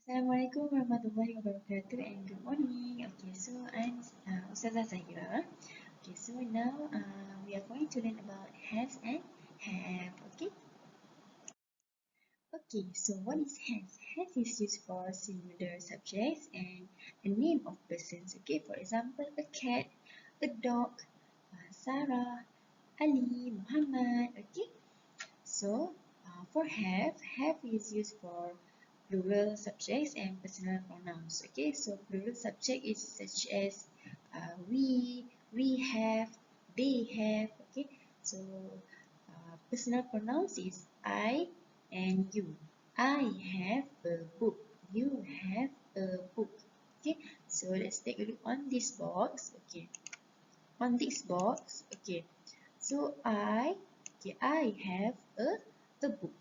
Assalamualaikum warahmatullahi wabarakatuh and good morning. Okay, so I'm Ustazah Zahira. Okay, so now we are going to learn about has and have. Okay, so what is has? Has is used for singular subjects and a name of persons. Okay, for example, a cat, a dog, Sarah, Ali, Muhammad. Okay, so for have is used for plural subjects and personal pronouns. Okay, so plural subject is such as we have, they have. Okay, so personal pronouns is I and you. I have a book. You have a book. Okay, so let's take a look on this box. Okay, on this box. Okay, so I have a book.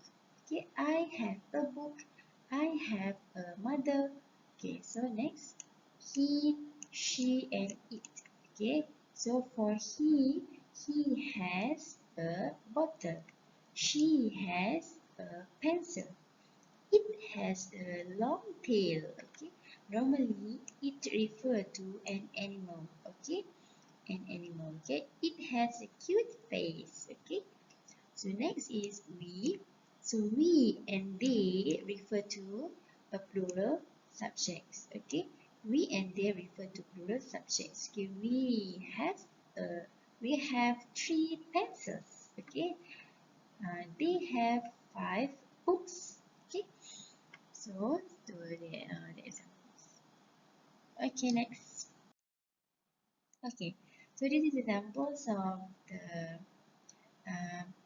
Okay, I have a book. I have a mother. Okay, so next, he, she, and it. Okay, so for he has a bottle. She has a pencil. It has a long tail. Okay, normally it refers to an animal. Okay, an animal. Okay, it has a cute face. Okay, so next is we. So we and they refer to a plural subjects. Okay, we and they refer to plural subjects. Okay, we have three pencils. Okay, they have five books. Okay, so the examples. Okay, next. Okay, so this is examples of the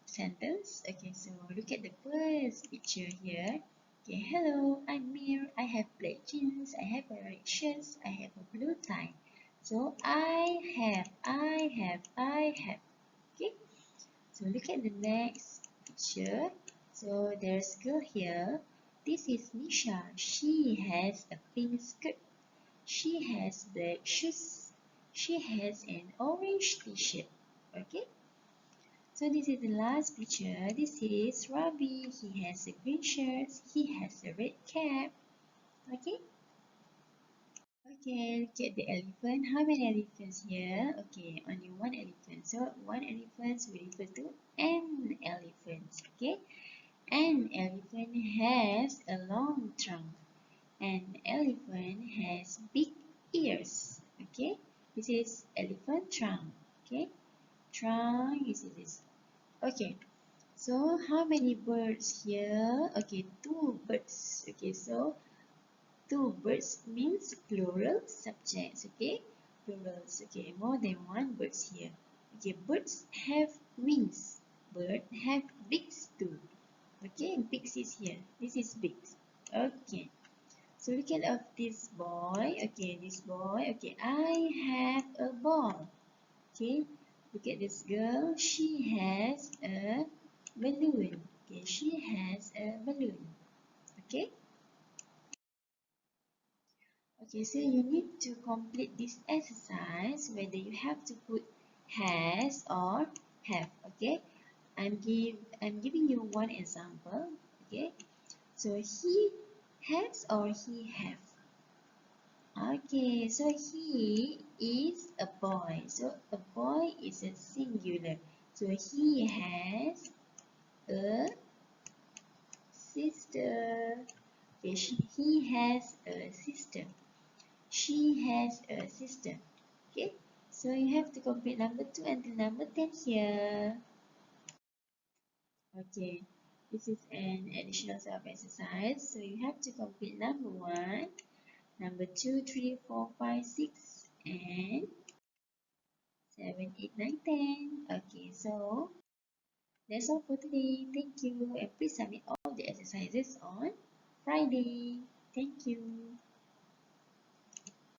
sentence. Okay, so look at the first picture here. Okay, hello, I'm Mir. I have black jeans. I have a red shirt. I have a blue tie. So I have. Okay, so look at the next picture. So there's a girl here. This is Nisha. She has a pink skirt. She has black shoes. She has an orange t-shirt. Okay. So this is the last picture. This is Rabi. He has a green shirt. He has a red cap. Okay. Okay, look at the elephant. How many elephants here? Okay, only one elephant. So one elephant will refer to an elephant. Okay. An elephant has a long trunk. An elephant has big ears. Okay. This is elephant trunk. Okay. Trunk is this. Okay. So how many birds here? Okay, two birds. Okay, so two birds means plural subjects. Okay, plurals. Okay, more than one birds here. Okay, birds have wings. Bird have beaks too. Okay, beaks is here. This is beaks. Okay. So look at of this boy. Okay, this boy. Okay, I have a ball. Okay, look at this girl. She has a balloon. Okay, she has a balloon. Okay. Okay, so you need to complete this exercise whether you have to put has or have. Okay, I'm giving you one example. Okay, so he has or he have. Okay, so he is a boy. So a boy is a singular. So he has a sister. Okay, he has a sister. She has a sister. Okay, so you have to complete number 2 until number 10 here. Okay, this is an additional self exercise. So you have to complete number 1, number 2, 3, 4, 5, 6, and 7, 8, 9, 10. Okay, so that's all for today. Thank you. And please submit all the exercises on Friday. Thank you.